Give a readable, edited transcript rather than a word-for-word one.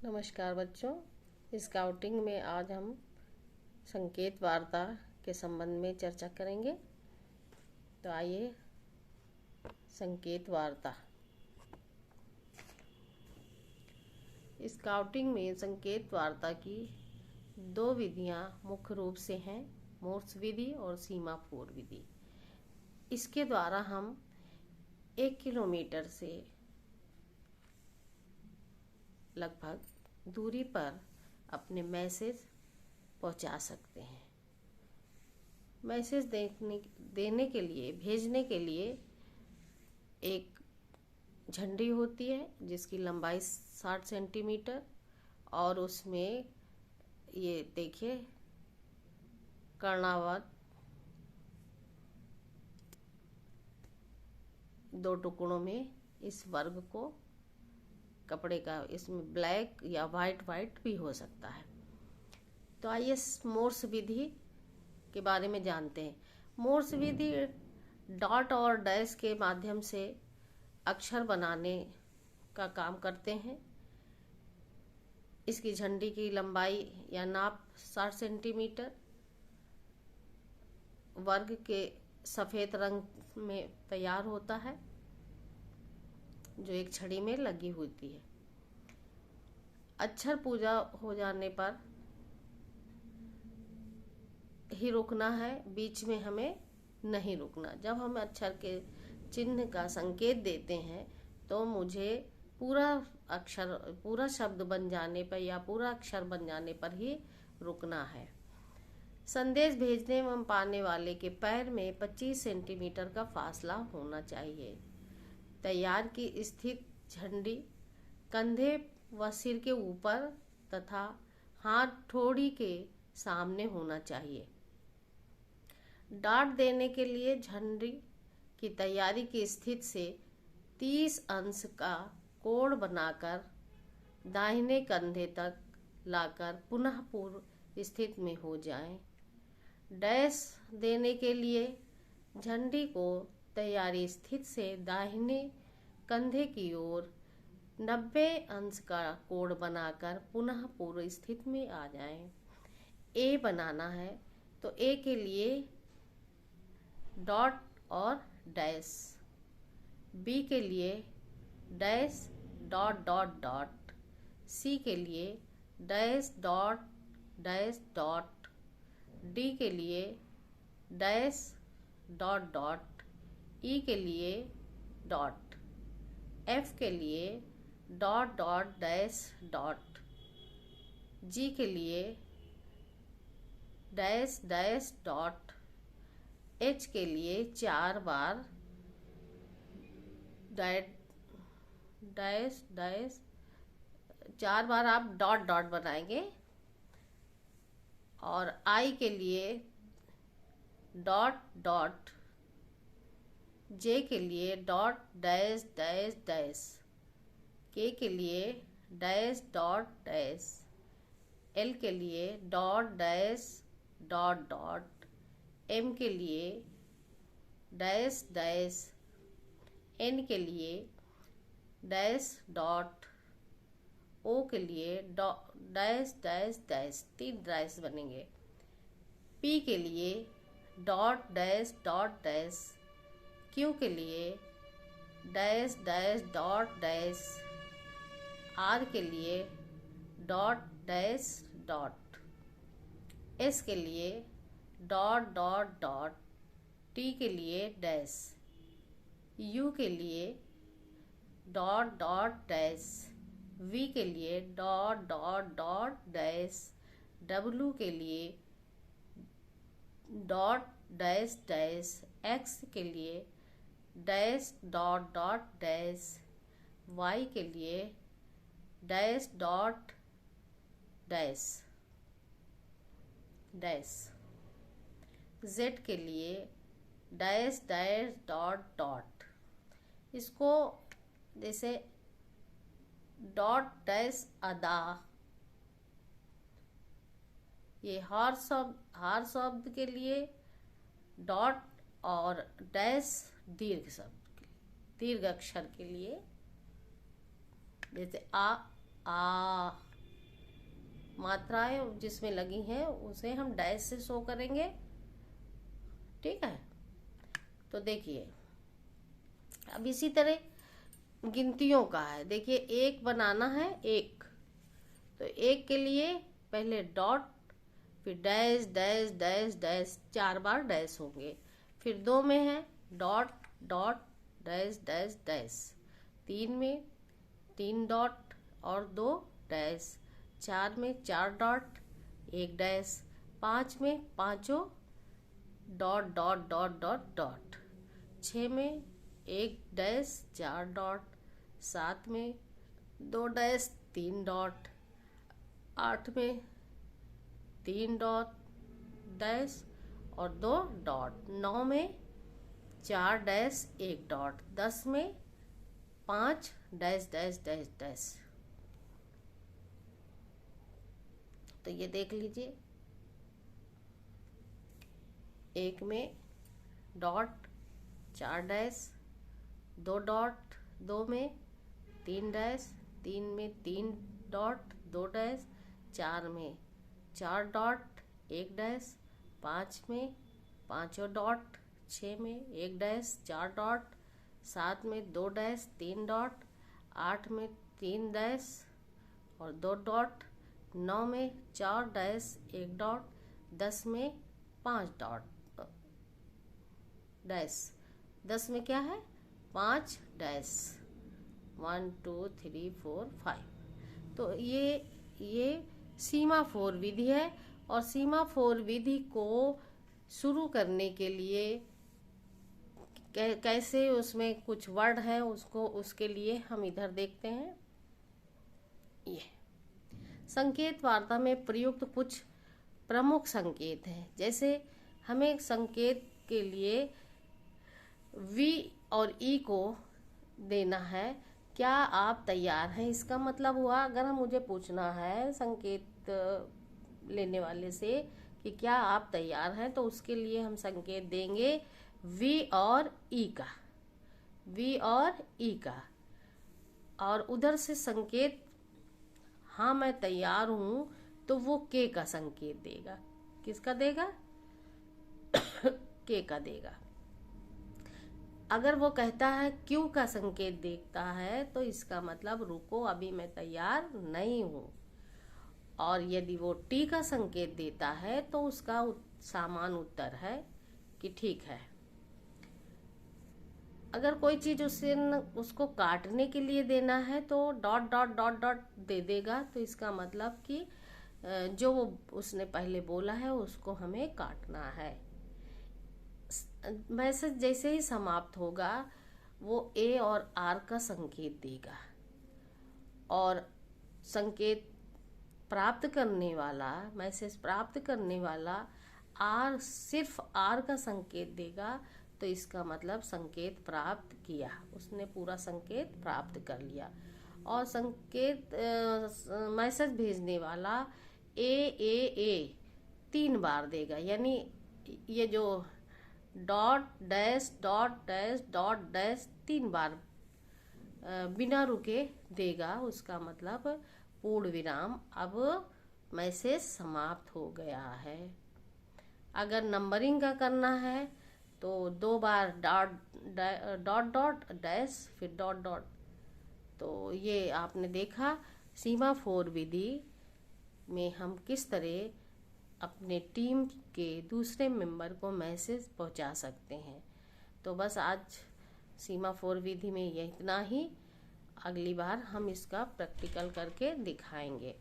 नमस्कार बच्चों। स्काउटिंग में आज हम संकेत वार्ता के संबंध में चर्चा करेंगे। तो आइए, संकेत वार्ता। स्काउटिंग में संकेत वार्ता की दो विधियां मुख्य रूप से हैं, मोर्स विधि और सीमाफोर विधि। इसके द्वारा हम 1 किलोमीटर से लगभग दूरी पर अपने मैसेज पहुंचा सकते हैं। मैसेज देने के लिए, भेजने के लिए एक झंडी होती है जिसकी लंबाई 60 सेंटीमीटर और उसमें ये देखिए कर्णावत 2 टुकड़ों में इस वर्ग को कपड़े का, इसमें ब्लैक या वाइट भी हो सकता है। तो आइए मोर्स विधि के बारे में जानते हैं। मोर्स विधि डॉट और डैश के माध्यम से अक्षर बनाने का काम करते हैं। इसकी झंडी की लंबाई या नाप 60 सेंटीमीटर, वर्ग के सफ़ेद रंग में तैयार होता है जो एक छड़ी में लगी होती है। अक्षर पूजा हो जाने पर ही रुकना है, बीच में हमें नहीं रुकना। जब हम अक्षर के चिन्ह का संकेत देते हैं तो मुझे पूरा शब्द बन जाने पर या पूरा अक्षर बन जाने पर ही रुकना है। संदेश भेजने एवं पाने वाले के पैर में 25 सेंटीमीटर का फासला होना चाहिए। तैयार की स्थित झंडी कंधे व सिर के ऊपर तथा हाथ ठोड़ी के सामने होना चाहिए। डाट देने के लिए झंडी की तैयारी की स्थिति से 30 अंश का कोण बनाकर दाहिने कंधे तक लाकर पुनः पूर्व स्थिति में हो जाएं। डैश देने के लिए झंडी को तैयारी स्थिति से दाहिने कंधे की ओर 90 अंश का कोण बनाकर पुनः पूर्व स्थिति में आ जाएं। ए बनाना है तो ए के लिए डॉट और डैश, बी के लिए डैश डॉट डॉट डॉट, सी के लिए dash dot dash dot, D के लिए डैश डॉट डॉट, ई के लिए डॉट, एफ के लिए डॉट डॉट डैश डॉट, जी के लिए डैश डैश डॉट, एच के लिए 4 बार डैश डैश 4 बार आप डॉट डॉट बनाएंगे। और आई के लिए डॉट डॉट, जे के लिए डॉट डैश डैश डैश, के के लिए डैश डॉट डैश, एल के लिए dot dash dot dot, M के लिए डैश डैश, एन के लिए डैश डॉट, ओ के लिए डैश डैश डैश, 3 डैश बनेंगे। पी के लिए dot dash dot dash, Q के लिए dash dash dot dash, R के लिए डॉट डैश डॉट, एस के लिए डॉट डॉट डॉट, टी के लिए डैश, यू के लिए डॉट डॉट डैश, वी के लिए dot dot dot dash, W के लिए डॉट डैश डैश, एक्स के लिए dash dot dot dash, Y के लिए dash dot dash dash, Z के लिए डैश डैश डॉट डॉट। इसको जैसे डॉट डैश अदा, ये हार शब्द के लिए डॉट और डैश दीर्घ शब्द के लिए, दीर्घ अक्षर के लिए, जैसे आ मात्राएं जिसमें लगी हैं उसे हम डैश से शो करेंगे। ठीक है, तो देखिए अब इसी तरह गिनतियों का है। देखिए एक बनाना है, एक, तो एक के लिए पहले डॉट, फिर डैश डैश डैश डैश, 4 बार डैश होंगे। फिर 2 में है dot dot dash dash dash, 3 में 3 डॉट और 2 डैश, 4 में 4 डॉट 1 डैश, 5 में पांचों dot dot dot dot dot, 6 में 1 डैश 4 डॉट, 7 में 2 डैश 3 डॉट, 8 में 3 डॉट डैश और 2 डॉट, 9 में 4 डैश 1 डॉट, 10 में 5 डैश डैश डैश डैश। तो ये देख लीजिए, एक में डॉट 4 डैश, 2 डॉट, 2 में 3 डैश, 3 में 3 डॉट 2 डैश, 4 में 4 डॉट 1 डैश, 5 में पांचों डॉट, 6 में 1 डैश 4 डॉट, 7 में 2 डैश 3 डॉट, 8 में 3 डैश और 2 डॉट, 9 में 4 डैश 1 डॉट, 10 में 5 डॉट डैश, 10 में क्या है 5 डैश, 1 2 3 4 5। तो ये सीमाफोर विधि है। और सीमाफोर विधि को शुरू करने के लिए कैसे उसमें कुछ वर्ड है उसके लिए हम इधर देखते हैं। ये संकेत वार्ता में प्रयुक्त कुछ प्रमुख संकेत हैं। जैसे हमें संकेत के लिए वी और ई को देना है, क्या आप तैयार हैं, इसका मतलब हुआ अगर हम मुझे पूछना है संकेत लेने वाले से कि क्या आप तैयार हैं, तो उसके लिए हम संकेत देंगे वी और ई का, वी और ई का। और उधर से संकेत हाँ मैं तैयार हूं, तो वो के का संकेत देगा। किसका देगा? के का देगा। अगर वो कहता है क्यू का संकेत देखता है, तो इसका मतलब रुको अभी मैं तैयार नहीं हूं। और यदि वो टी का संकेत देता है तो उसका सामान्य उत्तर है कि ठीक है। अगर कोई चीज उसको काटने के लिए देना है तो डॉट डॉट डॉट डॉट दे देगा, तो इसका मतलब कि जो वो उसने पहले बोला है उसको हमें काटना है। मैसेज जैसे ही समाप्त होगा वो ए और आर का संकेत देगा, और संकेत प्राप्त करने वाला, मैसेज प्राप्त करने वाला आर, सिर्फ आर का संकेत देगा। तो इसका मतलब संकेत प्राप्त किया, उसने पूरा संकेत प्राप्त कर लिया। और संकेत मैसेज भेजने वाला ए 3 बार देगा, यानी ये जो dot dash dot dash dot dash 3 बार बिना रुके देगा। उसका मतलब पूर्ण विराम, अब मैसेज समाप्त हो गया है। अगर नंबरिंग का करना है तो 2 बार डॉट डॉट डैश फिर डॉट डॉट। तो ये आपने देखा सीमाफोर विधि में हम किस तरह अपने टीम के दूसरे मेंबर को मैसेज पहुंचा सकते हैं। तो बस आज सीमाफोर विधि में ये इतना ही। अगली बार हम इसका प्रैक्टिकल करके दिखाएंगे।